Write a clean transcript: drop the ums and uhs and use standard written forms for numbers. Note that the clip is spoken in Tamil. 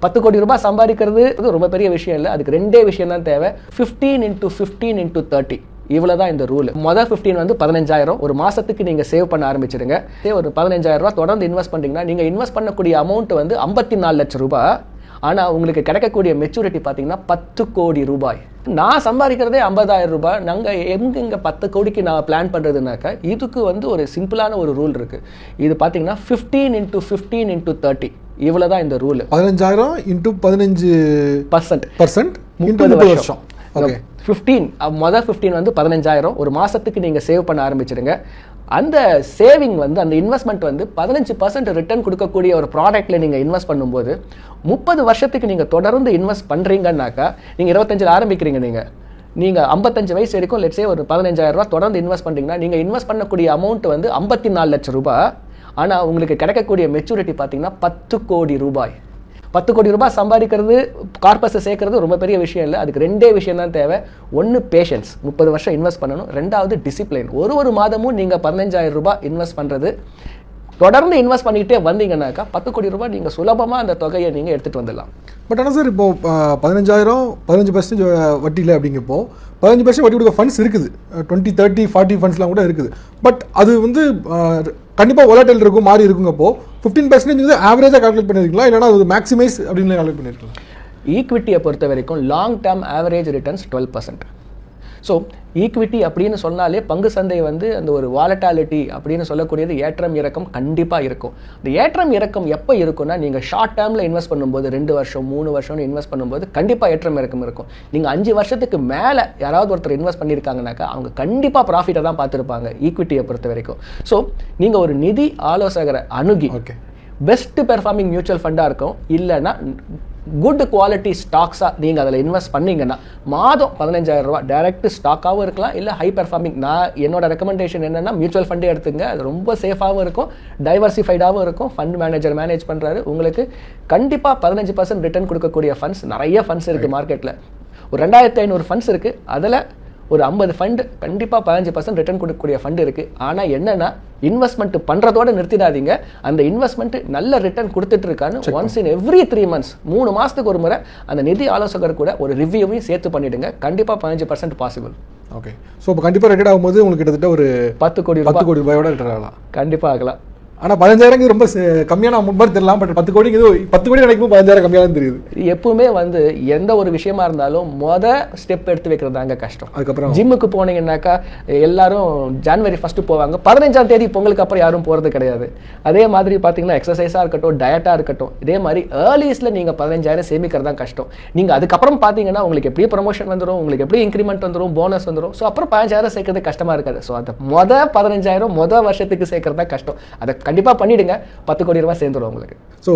10 கோடி ரூபாய் சம்பாதிக்கிறது ரொம்ப பெரிய விஷயம் இல்லை. அதுக்கு ரெண்டே விஷயம் தான் தேவை. 15 into 15 into 30 இவ்வளவுதான் இந்த ரூல். முதல் 15 வந்து 15,000 ஒரு மாசத்துக்கு நீங்க சேவ் பண்ண ஆரம்பிச்சிருங்க. ஒரு 15,000 ரூபாய் தொடர்ந்து இன்வெஸ்ட் பண்றீங்கன்னா நீங்க இன்வெஸ்ட் பண்ணக்கூடிய அமௌண்ட் வந்து 54 லட்சம் ரூபாய். ஆனா உங்களுக்கு கிடைக்கக்கூடிய மெச்சூரிட்டி பாத்தீங்கன்னா 10 கோடி ரூபாய். நான் சம்பாதிக்கிறதே 50,000 ரூபாய். நாங்க எங்க 10 கோடிக்கு நான் பிளான் பண்றதுனாக்கா இதுக்கு வந்து ஒரு சிம்பிளான ஒரு ரூல் இருக்கு. இது பாத்தீங்கன்னா 15 into 15 into 30 இவ்வளவுதான் இந்த ரூல். 15,000 into 15% 30 வருஷம். ஓகே. 15 முதல் 15 வந்து 15,000 ஒரு மாசத்துக்கு நீங்க சேவ் பண்ண ஆரம்பிச்சிருங்க. அந்த சேவிங் வந்து அந்த இன்வெஸ்ட்மெண்ட் வந்து 15% ரிட்டர்ன் கொடுக்கக்கூடிய ஒரு ப்ராடக்ட்ல நீங்க இன்வெஸ்ட் பண்ணும்போது 30 வருஷத்துக்கு நீங்க தொடர்ந்து இன்வெஸ்ட் பண்றீங்கன்னாக்கா நீங்க 25 ஆரம்பிக்கிறீங்க. நீங்க 55 வயசு வரைக்கும் லெட்ஸ் சே ஒரு 15,000 ரூபாய் தொடர்ந்து இன்வெஸ்ட் பண்றீங்கன்னா நீங்க இன்வெஸ்ட் பண்ணக்கூடிய அமௌண்ட் வந்து 54 லட்சம் ரூபாய். ஆனா உங்களுக்கு கிடைக்கக்கூடிய மெச்சூரிட்டி பாத்தீங்கன்னா 10 கோடி ரூபாய். 10 கோடி ரூபாய் சம்பாதிக்கிறது கார்பஸ் சேர்க்கறது ரொம்ப பெரிய விஷயம் இல்லை. அதுக்கு ரெண்டே விஷயம் தான் தேவை. ஒன்று பேஷன்ஸ், 30 வருஷம் இன்வெஸ்ட் பண்ணணும். ரெண்டாவது டிசிப்ளின். ஒரு மாதமும் நீங்க 15,000 ரூபாய் இன்வெஸ்ட் பண்றது தொடர்ந்து இன்வெஸ்ட் பண்ணிக்கிட்டே வந்தீங்கன்னாக்கா 10 கோடி ரூபாய் நீங்க சுலபமா அந்த தொகையை நீங்க எடுத்துட்டு வந்துடலாம். பட் ஆனால் சார் இப்போ 15,000 15% வட்டி இல்லை அப்படிங்கப்போ 15% வட்டி கொடுக்க ஃபண்ட்ஸ் இருக்குது. 20, 30, 40 ஃபண்ட்ஸ்லாம் கூட இருக்குது. பட் அது வந்து கண்டிப்பாக volatile இருக்கும், மாறி இருக்குங்கப்போ 15% வந்து ஆவரேஜாக கால்குலேட் பண்ணியிருக்கலாம், இல்லைனா அது மேக்ஸிமைஸ் அப்படின்னு கால்குலேட் பண்ணியிருக்கலாம். ஈக்விட்டியை பொறுத்த வரைக்கும் long term average returns 12%. So equity அப்படின்னு சொன்னாலே பங்கு சந்தை வந்து அந்த ஒரு வாலட்டாலிட்டி அப்படின்னு சொல்லக்கூடியது ஏற்றம் இறக்கம் கண்டிப்பாக இருக்கும். இந்த ஏற்றம் இறக்கம் எப்போ இருக்குன்னா நீங்கள் ஷார்ட் டேர்மில் இன்வெஸ்ட் பண்ணும்போது 2 வருஷம் 3 வருஷம்னு இன்வெஸ்ட் பண்ணும்போது கண்டிப்பாக ஏற்றம் இறக்கம் இருக்கும். நீங்கள் 5 வருஷத்துக்கு மேலே யாராவது ஒருத்தர் இன்வெஸ்ட் பண்ணியிருக்காங்கனாக்கா அவங்க கண்டிப்பாக ப்ராஃபிட்டை தான் பார்த்துருப்பாங்க ஈக்விட்டியை பொறுத்த வரைக்கும். ஸோ நீங்கள் ஒரு நிதி ஆலோசகரை அணுகி பெஸ்ட் பெர்ஃபார்மிங் மியூச்சுவல் ஃபண்டாக இருக்கும், இல்லைன்னா குட் குவாலிட்டி ஸ்டாக்ஸாக நீங்கள் அதில் இன்வெஸ்ட் பண்ணீங்கன்னா மாதம் 15,000 ரூபாய் டைரக்ட் ஸ்டாக்காகவும் இருக்கலாம், இல்லை ஹை பெர்ஃபார்மிங். நான் என்னோட ரெக்கமெண்டேஷன் என்னென்னா மியூச்சுவல் ஃபண்டே எடுத்துங்க. அது ரொம்ப சேஃபாகவும் இருக்கும், டைவர்சிஃபைடாகவும் இருக்கும். ஃபண்ட் மேனேஜர் மேனேஜ் பண்ணுறாரு. உங்களுக்கு கண்டிப்பாக 15% ரிட்டர்ன் கொடுக்கக்கூடிய ஃபண்ட்ஸ் நிறைய ஃபண்ட்ஸ் இருக்குது மார்க்கெட்டில். ஒரு 2,500 ஃபண்ட்ஸ் இருக்குது. அதில் ஒரு 50 ஃபண்டு கண்டிப்பாக 15% ரிட்டர்ன் கொடுக்கக்கூடிய ஃபண்டு இருக்குது. ஆனால் என்னென்னா இன்வெஸ்ட்மெண்ட் பண்ணுறதோடு நிறுத்திடாதீங்க. அந்த இன்வெஸ்ட்மெண்ட் நல்ல ரிட்டர்ன் கொடுத்துட்டு இருக்கான்னு ஒன்ஸ் இன் எவ்ரி 3 months 3 மாதத்துக்கு ஒரு முறை அந்த நிதி ஆலோசகர் கூட ஒரு ரிவ்யூவையும் சேர்த்து பண்ணிவிடுங்க. கண்டிப்பாக 15% பாசிபிள். ஓகே. ஸோ இப்போ கண்டிப்பாக ரிட்டர்ன் ஆகும்போது உங்களுக்கு கிட்டத்தட்ட ஒரு 10 கோடி ரூபாயோட ரிட்டர்ன் ஆகலாம். கண்டிப்பாக ஆகலாம். ஆனால் 15,000 ரொம்ப கம்மியான அமௌண்ட் மாதிரி தெரியலாம். பட் 10 கோடி நினைக்கும் 15,000 கம்மியாக தெரியுது. எப்பவுமே வந்து எந்த ஒரு விஷயமா இருந்தாலும் ஸ்டெப் எடுத்து வைக்கிறதாங்க கஷ்டம். அதுக்கப்புறம் ஜிம்முக்கு போனீங்கன்னாக்கா எல்லாரும் ஜனவரி 1 போவாங்க, 15ஆம் தேதி பொங்கலுக்கு அப்புறம் யாரும் போகிறது கிடையாது. அதே மாதிரி பார்த்தீங்கன்னா எக்ஸசைஸாக இருக்கட்டும், டயட்டாக இருக்கட்டும், இதே மாதிரி ஏர்லிஸ்ல நீங்கள் 15,000 சேமிக்கிறது தான் கஷ்டம். நீங்கள் அதுக்கப்புறம் பார்த்தீங்கன்னா உங்களுக்கு எப்படி ப்ரமோஷன் வந்துடும், உங்களுக்கு எப்படி இன்க்ரிமெண்ட் வந்துடும், போனஸ் வந்துடும். ஸோ அப்புறம் 15,000 சேர்க்கறது கஷ்டமாக இருக்காது. ஸோ அந்த 15,000 வருஷத்துக்கு சேர்க்கறது தான் கஷ்டம். அதை கண்டிப்பாக பண்ணிடுங்க. 10 கோடி ரூபாய் சேர்ந்துடும் உங்களுக்கு. ஸோ